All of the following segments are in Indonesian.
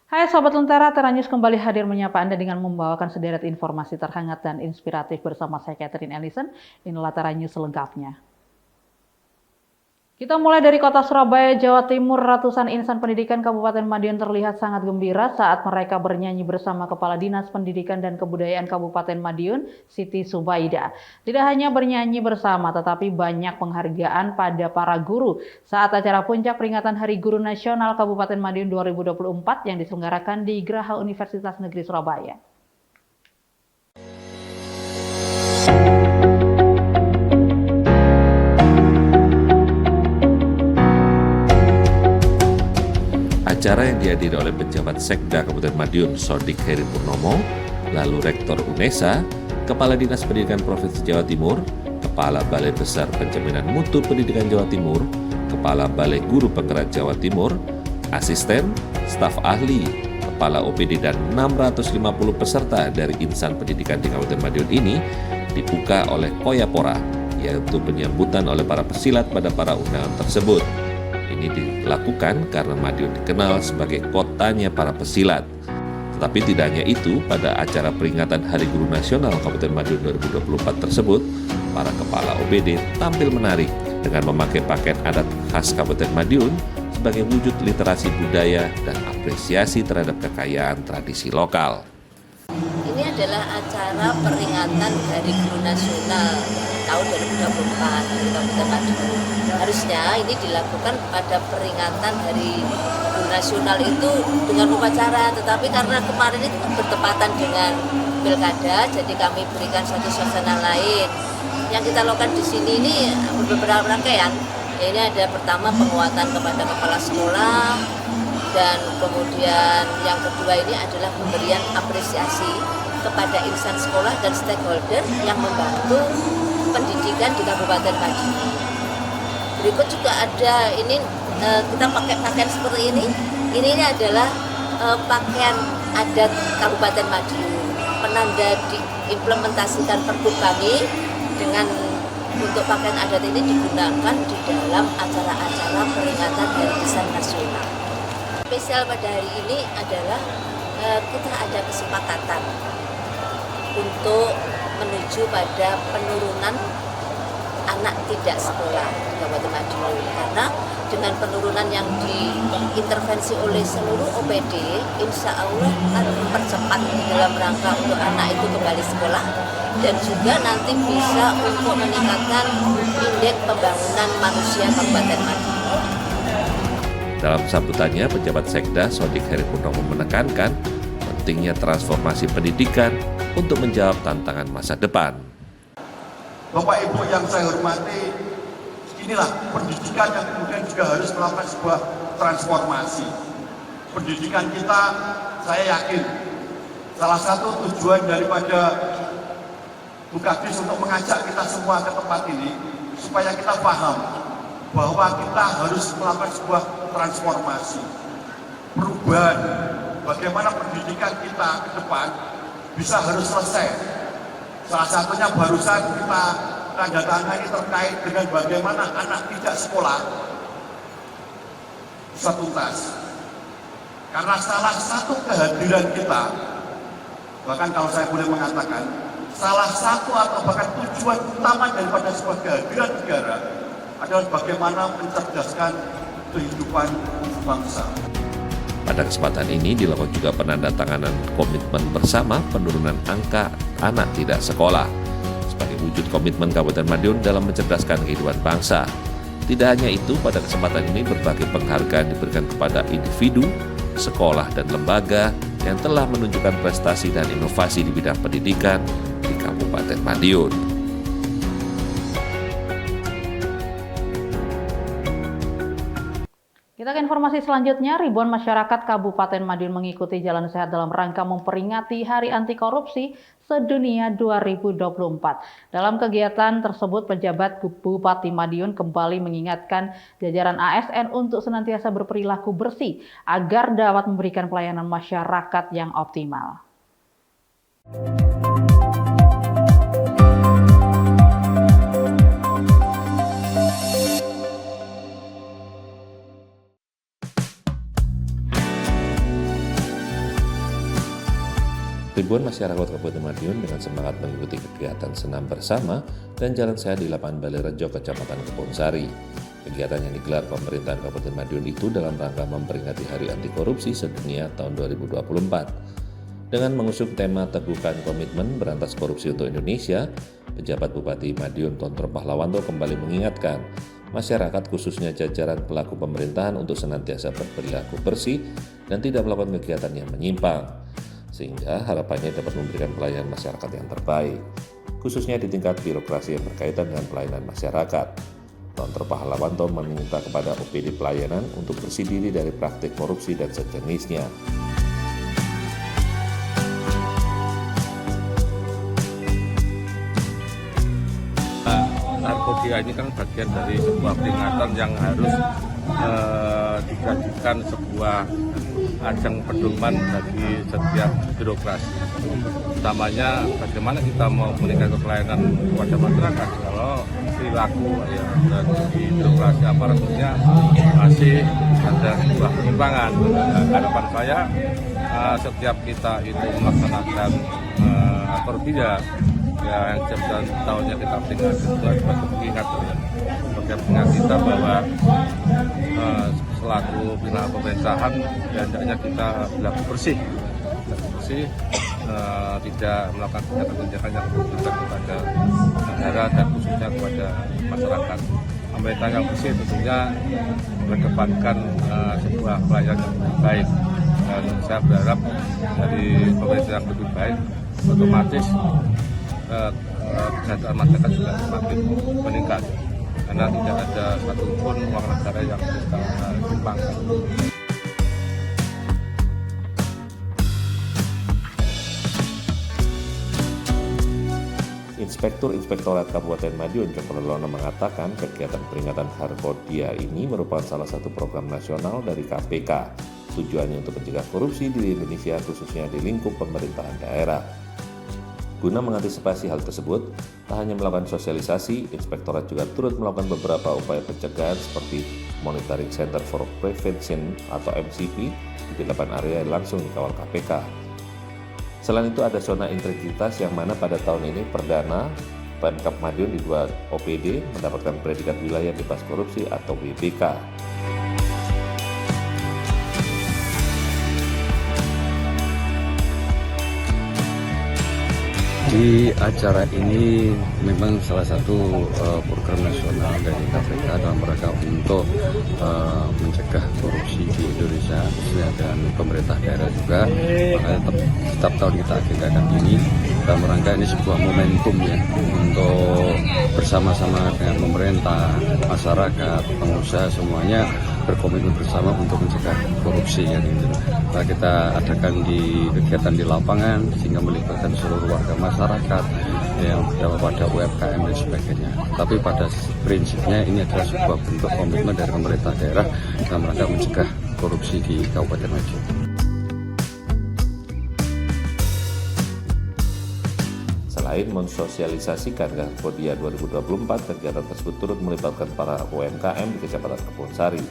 Hai Sobat Lentera, Tera News kembali hadir menyapa Anda dengan membawakan sederet informasi terhangat dan inspiratif bersama saya Catherine Ellison. Inilah Tera News selengkapnya. Kita mulai dari kota Surabaya, Jawa Timur. Ratusan insan pendidikan Kabupaten Madiun terlihat sangat gembira saat mereka bernyanyi bersama Kepala Dinas Pendidikan dan Kebudayaan Kabupaten Madiun, Siti Subaida. Tidak hanya bernyanyi bersama, tetapi banyak penghargaan pada para guru saat acara puncak peringatan Hari Guru Nasional Kabupaten Madiun 2024 yang diselenggarakan di Graha Universitas Negeri Surabaya. Acara yang dihadiri oleh pejabat Sekda Kabupaten Madiun, Sodik Heri Purnomo, lalu Rektor UNESA, Kepala Dinas Pendidikan Provinsi Jawa Timur, Kepala Balai Besar Penjaminan Mutu Pendidikan Jawa Timur, Kepala Balai Guru Penggerak Jawa Timur, asisten, staf ahli, kepala OPD dan 650 peserta dari insan pendidikan di Kabupaten Madiun ini dibuka oleh Koyapora, yaitu penyambutan oleh para pesilat pada para undangan tersebut. Ini dilakukan karena Madiun dikenal sebagai kotanya para pesilat. Tetapi tidak hanya itu, pada acara peringatan Hari Guru Nasional Kabupaten Madiun 2024 tersebut, para kepala OPD tampil menarik dengan memakai pakaian adat khas Kabupaten Madiun sebagai wujud literasi budaya dan apresiasi terhadap kekayaan tradisi lokal. Ini adalah acara peringatan Hari Guru Nasional tahun 2024 di Kabupaten Madiun. Harusnya ini dilakukan pada peringatan Hari Guru Nasional itu dengan upacara, tetapi karena kemarin itu bertepatan dengan pilkada, jadi kami berikan satu suasana lain. Yang kita lakukan di sini ini beberapa rangkaian. Ini ada pertama penguatan kepada kepala sekolah, dan kemudian yang kedua ini adalah pemberian apresiasi kepada insan sekolah dan stakeholder yang membantu pendidikan di Kabupaten Madiun. Berikut juga ada ini kita pakai pakaian seperti ini. Ini adalah pakaian adat Kabupaten Madiun, penanda diimplementasikan Pergub kami dengan untuk pakaian adat ini digunakan di dalam acara-acara peringatan Hari Lisan Nasional. Spesial pada hari ini adalah kita ada kesepakatan untuk menuju pada penurunan anak tidak sekolah di Kabupaten Madiun, karena dengan penurunan yang diintervensi oleh seluruh OPD, insya Allah akan mempercepat dalam rangka untuk anak itu kembali sekolah dan juga nanti bisa untuk meningkatkan indeks pembangunan manusia Kabupaten Madiun. Dalam sambutannya, pejabat Sekda Sodik Heri Purnomo menekankan pentingnya transformasi pendidikan untuk menjawab tantangan masa depan. Bapak Ibu yang saya hormati, inilah pendidikan yang kemudian juga harus melakukan sebuah transformasi. Pendidikan kita, saya yakin, salah satu tujuan daripada Bu Kadis untuk mengajak kita semua ke tempat ini, supaya kita paham bahwa kita harus melakukan sebuah transformasi, perubahan, bagaimana pendidikan kita ke depan bisa harus selesai. Salah satunya barusan kita tanda tangani terkait dengan bagaimana anak tidak sekolah bisa tuntas. Karena salah satu kehadiran kita, bahkan kalau saya boleh mengatakan, salah satu atau bahkan tujuan utama daripada sebuah kehadiran negara adalah bagaimana mencerdaskan kehidupan bangsa. Pada kesempatan ini dilakukan juga penandatanganan komitmen bersama penurunan angka anak tidak sekolah sebagai wujud komitmen Kabupaten Madiun dalam mencerdaskan kehidupan bangsa. Tidak hanya itu, pada kesempatan ini berbagai penghargaan diberikan kepada individu, sekolah dan lembaga yang telah menunjukkan prestasi dan inovasi di bidang pendidikan di Kabupaten Madiun. Kita ke informasi selanjutnya, ribuan masyarakat Kabupaten Madiun mengikuti Jalan Sehat dalam rangka memperingati Hari Anti Korupsi Sedunia 2024. Dalam kegiatan tersebut, pejabat Bupati Madiun kembali mengingatkan jajaran ASN untuk senantiasa berperilaku bersih agar dapat memberikan pelayanan masyarakat yang optimal. Ribuan masyarakat Kabupaten Madiun dengan semangat mengikuti kegiatan senam bersama dan jalan sehat di lapangan Balai Rejo, Kecamatan Kebonsari. Kegiatan yang digelar pemerintahan Kabupaten Madiun itu dalam rangka memperingati Hari Anti Korupsi Sedunia tahun 2024. Dengan mengusung tema Teguhkan Komitmen Berantas Korupsi untuk Indonesia, pejabat Bupati Madiun Tontor Pahlawanto kembali mengingatkan masyarakat khususnya jajaran pelaku pemerintahan untuk senantiasa berperilaku bersih dan tidak melakukan kegiatan yang menyimpang, sehingga harapannya dapat memberikan pelayanan masyarakat yang terbaik, khususnya di tingkat birokrasi yang berkaitan dengan pelayanan masyarakat. Tontor Pahlawanto meminta kepada OPD pelayanan untuk bersih diri dari praktik korupsi dan sejenisnya. Narkotika ini kan bagian dari sebuah peringatan yang harus dijadikan sebuah ajang pedoman bagi setiap birokrasi. Utamanya bagaimana kita mau meningkatkan pelayanan kepada masyarakat kalau perilaku ya, dan di birokrasi aparaturnya masih ada sebuah penyimpangan. Harapan saya setiap kita itu melaksanakan akor bijak ya, yang setiap tahunnya kita peringati itu adalah pengingat kita bahwa selaku pimpinan pemerintahan hendaknya kita berlaku bersih, tidak melakukan kebijakan yang merugikan kepada negara dan khususnya kepada masyarakat. Pemerintah yang bersih tentunya mengedepankan sebuah pelayanan yang lebih baik, dan saya berharap dari pemerintah yang lebih baik otomatis kesejahteraan masyarakat juga semakin meningkat, karena tidak ada satupun uang negara yang kita simpangkan. Inspektur Inspektorat Kabupaten Madiun Joko Lelono mengatakan kegiatan peringatan Harkodia ini merupakan salah satu program nasional dari KPK. Tujuannya untuk mencegah korupsi di Indonesia khususnya di lingkup pemerintahan daerah. Guna mengantisipasi hal tersebut, tak hanya melakukan sosialisasi, Inspektorat juga turut melakukan beberapa upaya pencegahan seperti Monitoring Center for Prevention atau MCP di 8 area yang langsung dikawal KPK. Selain itu ada zona integritas yang mana pada tahun ini perdana Pemkab Madiun di 2 OPD mendapatkan predikat wilayah bebas korupsi atau WBK. Di acara ini memang salah satu program nasional dari KPK dalam rangka untuk mencegah korupsi di Indonesia khususnya dan pemerintah daerah juga. Makanya setiap tahun kita agendakan ini dalam rangka ini sebuah momentum ya untuk bersama-sama dengan pemerintah, masyarakat, pengusaha semuanya berkomitmen bersama untuk mencegah korupsi ya gitu. Nah, kita adakan di kegiatan di lapangan sehingga melibatkan seluruh warga masyarakat yang berdampak pada UMKM dan sebagainya. Tapi pada prinsipnya ini adalah sebuah bentuk komitmen dari pemerintah daerah dalam rangka mencegah korupsi di Kabupaten Madiun. Selain mensosialisasikan Harkodia 2024, kegiatan tersebut turut melibatkan para UMKM di Kecamatan Kebonsari.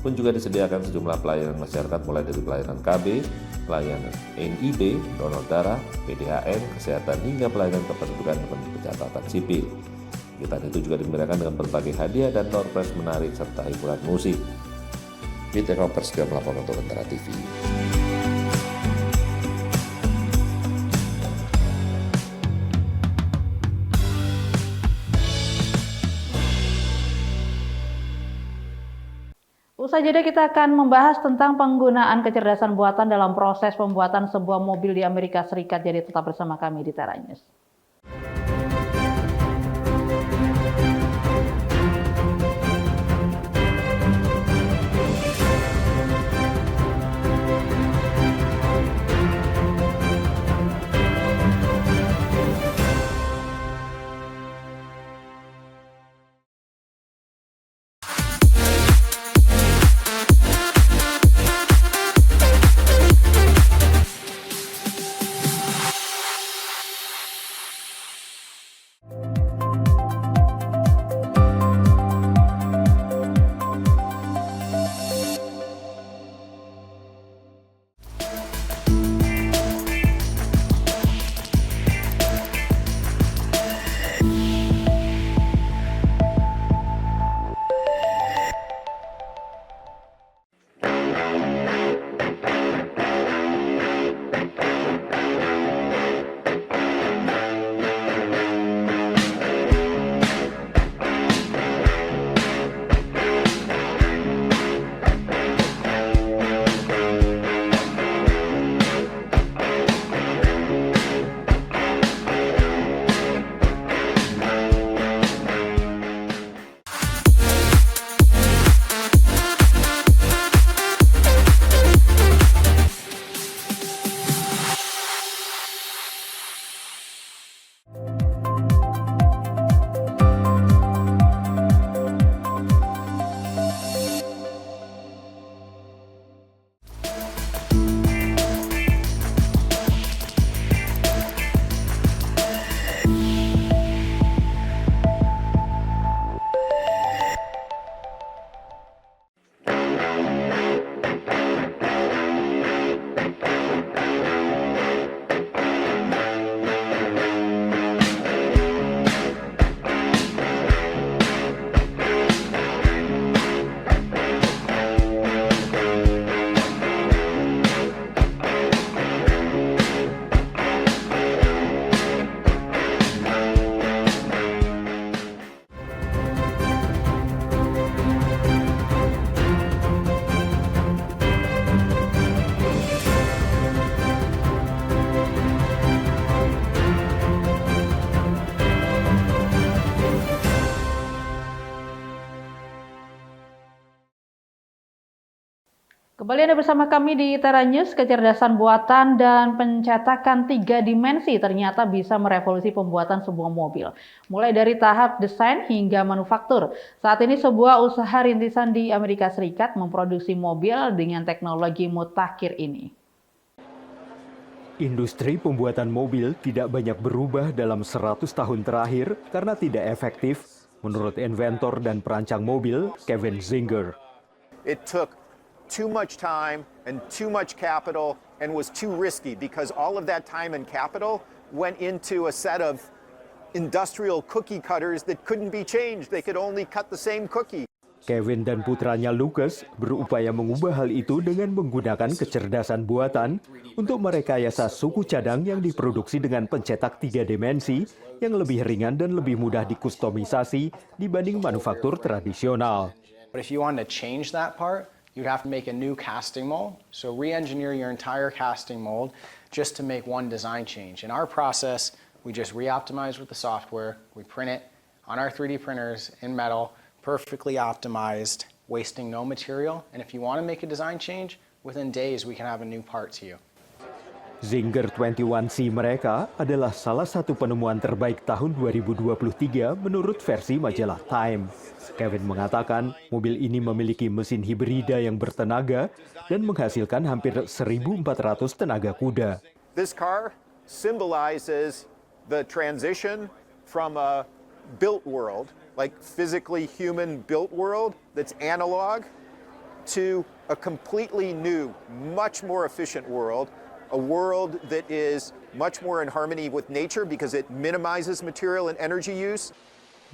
Pun juga disediakan sejumlah pelayanan masyarakat mulai dari pelayanan KB, pelayanan NIB, donor darah, PDHN, kesehatan hingga pelayanan kependudukan dan pencatatan sipil. Kegiatan itu juga dimeriahkan dengan berbagai hadiah dan door prize menarik serta hiburan musik. Fitri Rompers juga melaporkan untuk Antara TV. Usai jeda kita akan membahas tentang penggunaan kecerdasan buatan dalam proses pembuatan sebuah mobil di Amerika Serikat. Jadi tetap bersama kami di Tera News. Kembali Anda bersama kami di Tera News. Kecerdasan buatan dan pencetakan 3 dimensi ternyata bisa merevolusi pembuatan sebuah mobil. Mulai dari tahap desain hingga manufaktur. Saat ini sebuah usaha rintisan di Amerika Serikat memproduksi mobil dengan teknologi mutakhir ini. Industri pembuatan mobil tidak banyak berubah dalam 100 tahun terakhir karena tidak efektif, menurut inventor dan perancang mobil Kevin Zinger. It took too much time and too much capital and was too risky because all of that time and capital went into a set of industrial cookie cutters that couldn't be changed. They could only cut the same cookie. Kevin dan putranya Lucas berupaya mengubah hal itu dengan menggunakan kecerdasan buatan untuk merekayasa suku cadang yang diproduksi dengan pencetak 3 dimensi yang lebih ringan dan lebih mudah dikustomisasi dibanding manufaktur tradisional. But if you want to change that part, you'd have to make a new casting mold. So re-engineer your entire casting mold just to make one design change. In our process, we just re-optimize with the software. We print it on our 3D printers in metal, perfectly optimized, wasting no material. And if you want to make a design change, within days we can have a new part to you. Zinger 21C mereka adalah salah satu penemuan terbaik tahun 2023 menurut versi majalah Time. Kevin mengatakan mobil ini memiliki mesin hibrida yang bertenaga dan menghasilkan hampir 1.400 tenaga kuda. This car symbolizes the transition from a built world, like physically human built world that's analog, to a completely new, much more efficient world, a world that is much more in harmony with nature because it minimizes material and energy use.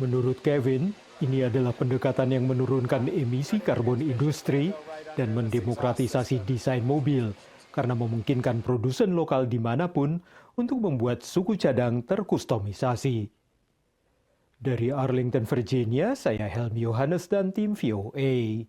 Menurut Kevin, ini adalah pendekatan yang menurunkan emisi karbon industri dan mendemokratisasi desain mobil karena memungkinkan produsen lokal dimanapun untuk membuat suku cadang terkustomisasi. Dari Arlington, Virginia, saya Helmi Yohanes dan tim VOA.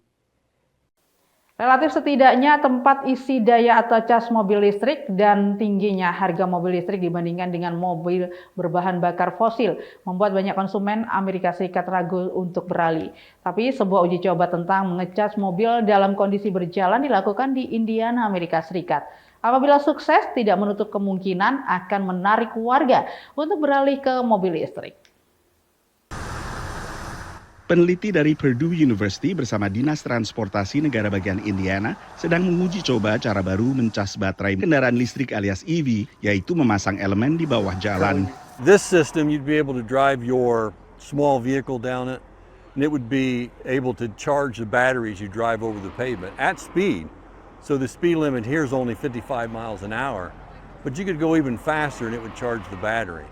Relatif setidaknya tempat isi daya atau cas mobil listrik dan tingginya harga mobil listrik dibandingkan dengan mobil berbahan bakar fosil membuat banyak konsumen Amerika Serikat ragu untuk beralih. Tapi sebuah uji coba tentang mengecas mobil dalam kondisi berjalan dilakukan di Indiana, Amerika Serikat. Apabila sukses, tidak menutup kemungkinan akan menarik warga untuk beralih ke mobil listrik. Peneliti dari Purdue University bersama Dinas Transportasi Negara Bagian Indiana sedang menguji coba cara baru mencas baterai kendaraan listrik alias EV, yaitu memasang elemen di bawah jalan. This system, you'd be able to drive your small vehicle down it, and it would be able to charge the batteries you drive over the pavement at speed. So the speed limit here is only 55 miles an hour, but you could go even faster and it would charge the battery.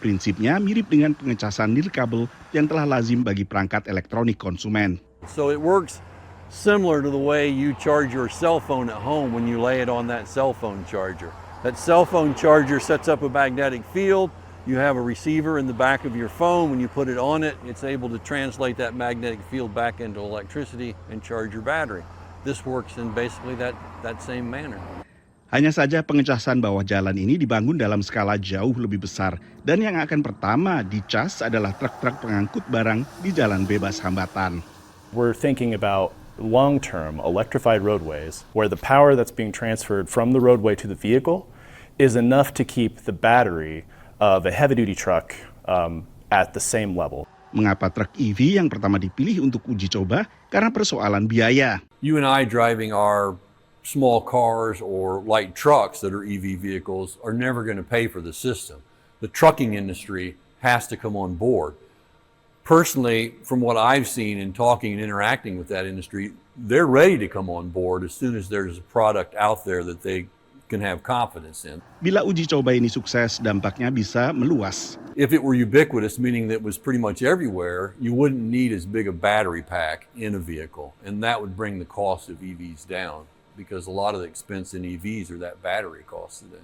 Prinsipnya mirip dengan pengecasan nirkabel yang telah lazim bagi perangkat elektronik konsumen. So it works similar to the way you charge your cell phone at home when you lay it on that cell phone charger. That cell phone charger sets up a magnetic field. You have a receiver in the back of your phone. When you put it on it, it's able to translate that magnetic field back into electricity and charge your battery. This works in basically that same manner. Hanya saja pengecasan bawah jalan ini dibangun dalam skala jauh lebih besar dan yang akan pertama dicas adalah truk-truk pengangkut barang di jalan bebas hambatan. We're thinking about long-term electrified roadways where the power that's being transferred from the roadway to the vehicle is enough to keep the battery of a heavy-duty truck at the same level. Mengapa truk EV yang pertama dipilih untuk uji coba? Karena persoalan biaya. You and I driving our small cars or light trucks that are EV vehicles are never going to pay for the system. The trucking industry has to come on board. Personally, from what I've seen in talking and interacting with that industry, they're ready to come on board as soon as there's a product out there that they can have confidence in. Bila uji coba ini sukses, dampaknya bisa meluas. If it were ubiquitous, meaning that it was pretty much everywhere, you wouldn't need as big a battery pack in a vehicle, and that would bring the cost of EVs down, because a lot of the expense in EVs are that battery cost today.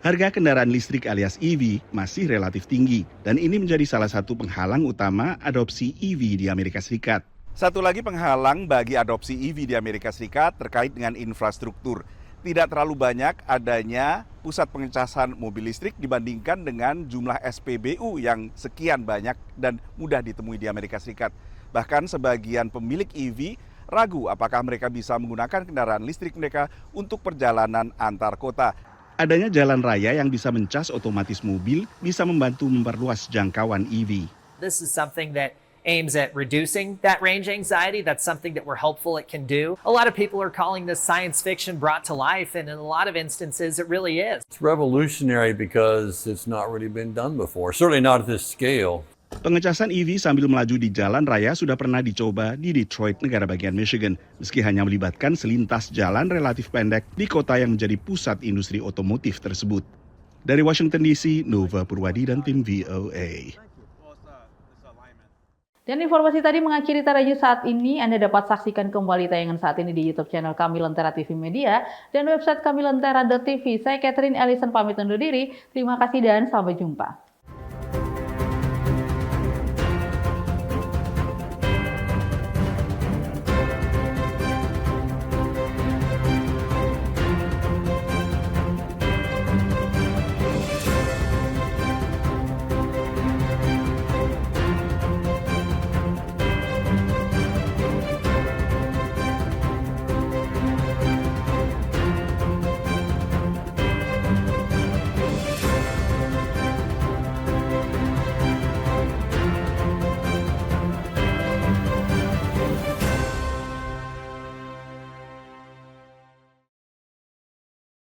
Harga kendaraan listrik alias EV masih relatif tinggi dan ini menjadi salah satu penghalang utama adopsi EV di Amerika Serikat. Satu lagi penghalang bagi adopsi EV di Amerika Serikat terkait dengan infrastruktur. Tidak terlalu banyak adanya pusat pengecasan mobil listrik dibandingkan dengan jumlah SPBU yang sekian banyak dan mudah ditemui di Amerika Serikat. Bahkan sebagian pemilik EV ragu apakah mereka bisa menggunakan kendaraan listrik mereka untuk perjalanan antar kota. Adanya jalan raya yang bisa mencas otomatis mobil bisa membantu memperluas jangkauan EV. This is something that aims at reducing that range anxiety. That's something that we're hopeful it can do. A lot of people are calling this science fiction brought to life, and in a lot of instances, it really is. It's revolutionary because it's not really been done before, certainly not at this scale. Pengecasan EV sambil melaju di jalan raya sudah pernah dicoba di Detroit, negara bagian Michigan, meski hanya melibatkan selintas jalan relatif pendek di kota yang menjadi pusat industri otomotif tersebut. Dari Washington DC, Nova Purwadi dan tim VOA. Dan informasi tadi mengakhiri Tara News saat ini. Anda dapat saksikan kembali tayangan saat ini di YouTube channel kami Lentera TV Media dan website kami lentera.tv. Saya Catherine Ellison pamit undur diri. Terima kasih dan sampai jumpa.